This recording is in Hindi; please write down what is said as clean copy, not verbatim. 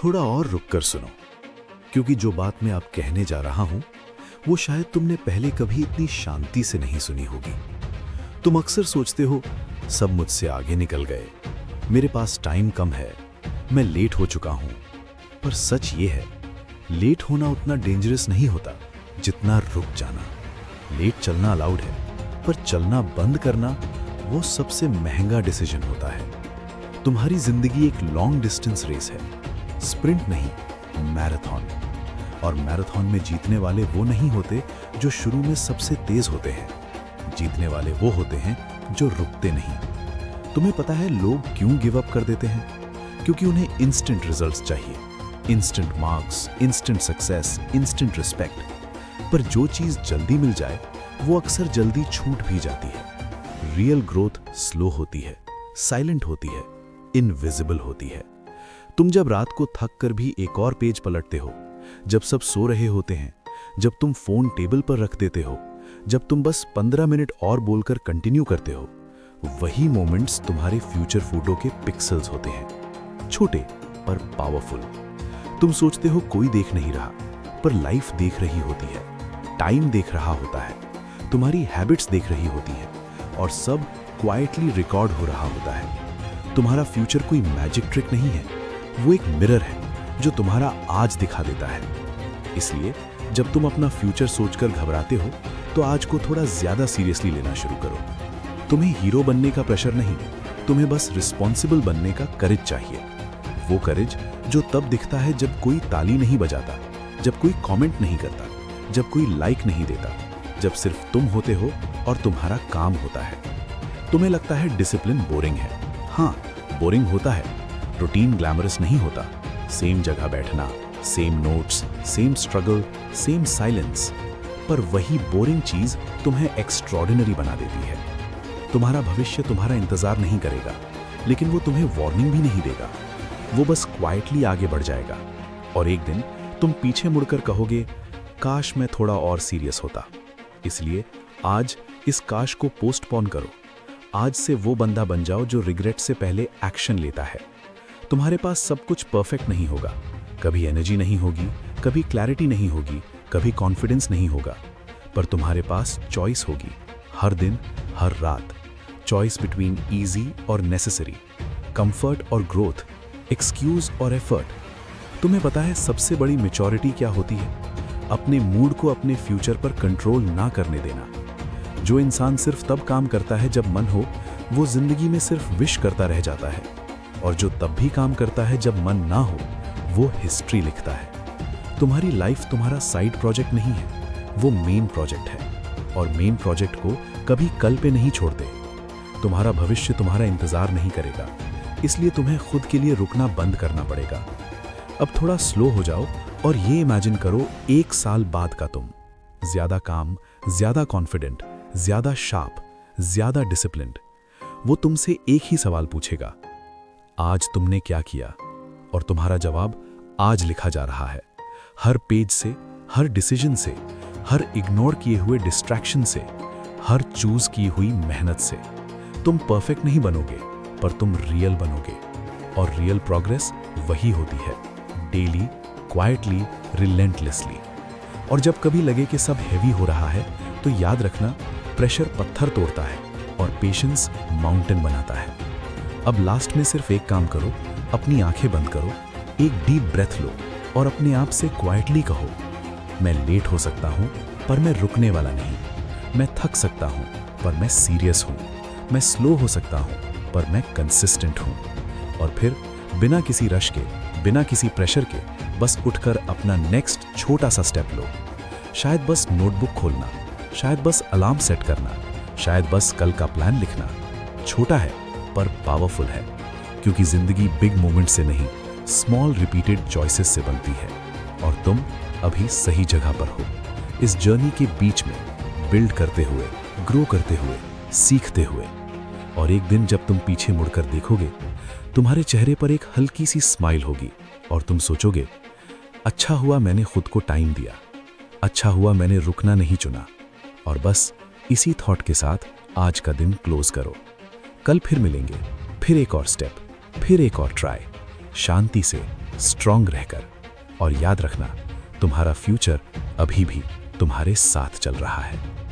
थोड़ा और रुक कर सुनो, क्योंकि जो बात मैं अब कहने जा रहा हूं वो शायद तुमने पहले कभी इतनी शांति से नहीं सुनी होगी। तुम अक्सर सोचते हो सब मुझसे आगे निकल गए, मेरे पास टाइम कम है, मैं लेट हो चुका हूं। पर सच ये है, लेट होना उतना डेंजरस नहीं होता जितना रुक जाना। लेट चलना अलाउड है, पर चलना बंद करना वो सबसे महंगा डिसीजन होता है। तुम्हारी जिंदगी एक लॉन्ग डिस्टेंस रेस है, स्प्रिंट नहीं, मैराथन। और मैराथन में जीतने वाले वो नहीं होते जो शुरू में सबसे तेज होते हैं, जीतने वाले वो होते हैं जो रुकते नहीं। तुम्हें पता है लोग क्यों गिव अप कर देते हैं? क्योंकि उन्हें इंस्टेंट रिजल्ट्स चाहिए, instant marks, instant success, instant respect. पर जो चीज जल्दी मिल जाए वो अक्सर जल्दी छूट भी जाती है। रियल ग्रोथ स्लो होती है, साइलेंट होती है, इनविजिबल होती है। तुम जब रात को थक कर भी एक और पेज पलटते हो, जब सब सो रहे होते हैं, जब तुम फोन टेबल पर रख देते हो, जब तुम बस 15 मिनट और बोलकर कंटिन्यू करते हो, वही मोमेंट्स तुम्हारे फ्यूचर फोटो के पिक्सेल्स होते हैं, छोटे पर पावरफुल। तुम सोचते हो कोई देख नहीं रहा, पर लाइफ देख रही होती है, टाइम देख रहा होता है, तुम्हारी हैबिट्स देख रही होती है, और सब क्वाइटली रिकॉर्ड हो रहा होता है। तुम्हारा फ्यूचर कोई मैजिक ट्रिक नहीं है, वो एक मिरर है जो तुम्हारा आज दिखा देता है। इसलिए जब तुम अपना फ्यूचर सोचकर घबराते हो तो आज को थोड़ा ज्यादा सीरियसली लेना शुरू करो। तुम्हें हीरो बनने का प्रेशर नहीं, तुम्हें बस रिस्पॉन्सिबल बनने का करेज चाहिए। वो करेज जो तब दिखता है जब कोई ताली नहीं बजाता, जब कोई कमेंट नहीं करता, जब कोई लाइक नहीं देता, जब सिर्फ तुम होते हो और तुम्हारा काम होता है। तुम्हें लगता है डिसिप्लिन बोरिंग है। हाँ, बोरिंग होता है। रूटीन ग्लैमरस नहीं होता, सेम जगह बैठना, same notes, same struggle, same silence. पर वही बोरिंग चीज तुम्हें एक्स्ट्रॉर्डिनरी बना देती है। तुम्हारा भविष्य तुम्हारा इंतजार नहीं करेगा, लेकिन वो तुम्हें वार्निंग भी नहीं देगा। वो बस क्वाइटली आगे बढ़ जाएगा, और एक दिन तुम पीछे मुड़कर कहोगे, काश मैं थोड़ा और सीरियस होता। इसलिए आज इस काश को पोस्टपोन करो। आज से वो बंदा बन जाओ जो रिग्रेट से पहले एक्शन लेता है। तुम्हारे पास सब कुछ परफेक्ट नहीं होगा, कभी एनर्जी नहीं होगी, कभी क्लैरिटी नहीं होगी, कभी कॉन्फिडेंस नहीं होगा, पर तुम्हारे पास चॉइस होगी, हर दिन, हर रात। चॉइस बिटवीन इजी और नेसेसरी, कंफर्ट और ग्रोथ, एक्सक्यूज और एफर्ट। तुम्हें पता है सबसे बड़ी मैच्योरिटी क्या होती है? अपने मूड को अपने फ्यूचर पर कंट्रोल ना करने देना। जो इंसान सिर्फ तब काम करता है जब मन हो, वो जिंदगी में सिर्फ विश करता रह जाता है, और जो तब भी काम करता है जब मन ना हो, वो हिस्ट्री लिखता है। तुम्हारी लाइफ तुम्हारा साइड प्रोजेक्ट नहीं है, वो मेन प्रोजेक्ट है, और मेन प्रोजेक्ट को कभी कल पे नहीं छोड़ते। तुम्हारा भविष्य तुम्हारा इंतजार नहीं करेगा, इसलिए तुम्हें खुद के लिए रुकना बंद करना पड़ेगा। अब थोड़ा स्लो हो जाओ और ये इमेजिन करो 1 साल बाद का तुम, ज्यादा काम, ज्यादा कॉन्फिडेंट, ज्यादा शार्प, ज्यादा डिसिप्लिन्ड। वो तुमसे एक ही सवाल पूछेगा, आज तुमने क्या किया? और तुम्हारा जवाब आज लिखा जा रहा है, हर पेज से, हर डिसीजन से, हर इग्नोर किए हुए डिस्ट्रैक्शन से, हर चूज की हुई मेहनत से। तुम परफेक्ट नहीं बनोगे, पर तुम रियल बनोगे, और रियल प्रोग्रेस वही होती है, डेली, क्वाइटली, रिलेंटलेसली। और जब कभी लगे कि सब हेवी हो रहा है, तो याद रखना, प्रेशर पत्थर तोड़ता है और पेशेंस माउंटेन बनाता है। अब लास्ट में सिर्फ एक काम करो, अपनी आंखें बंद करो, एक डीप ब्रेथ लो और अपने आप से क्वाइटली कहो, मैं लेट हो सकता हूं, पर मैं रुकने वाला नहीं। मैं थक सकता हूं, पर मैं सीरियस हूं। मैं स्लो हो सकता हूं, पर मैं कंसिस्टेंट हूं। और फिर बिना किसी रश के, बिना किसी प्रेशर के, बस उठकर अपना नेक्स्ट छोटा सा स्टेप लो। शायद बस नोटबुक खोलना, शायद बस अलार्म सेट करना, शायद बस कल का प्लान लिखना। छोटा है पर पावरफुल है, क्योंकि जिंदगी बिग मोमेंट से नहीं, स्मॉल रिपीटेड चॉइसेस से बनती है। और तुम अभी सही जगह पर हो, इस जर्नी के बीच में, बिल्ड करते हुए, ग्रो करते हुए, सीखते हुए। और एक दिन जब तुम पीछे मुड़कर देखोगे, तुम्हारे चेहरे पर एक हल्की सी स्माइल होगी, और तुम सोचोगे, अच्छा हुआ मैंने खुद को टाइम दिया, अच्छा हुआ मैंने रुकना नहीं चुना। और बस इसी थॉट के साथ आज का दिन क्लोज करो। कल फिर मिलेंगे, फिर एक और स्टेप, फिर एक और ट्राई, शांति से, स्ट्रांग रहकर। और याद रखना, तुम्हारा फ्यूचर अभी भी तुम्हारे साथ चल रहा है।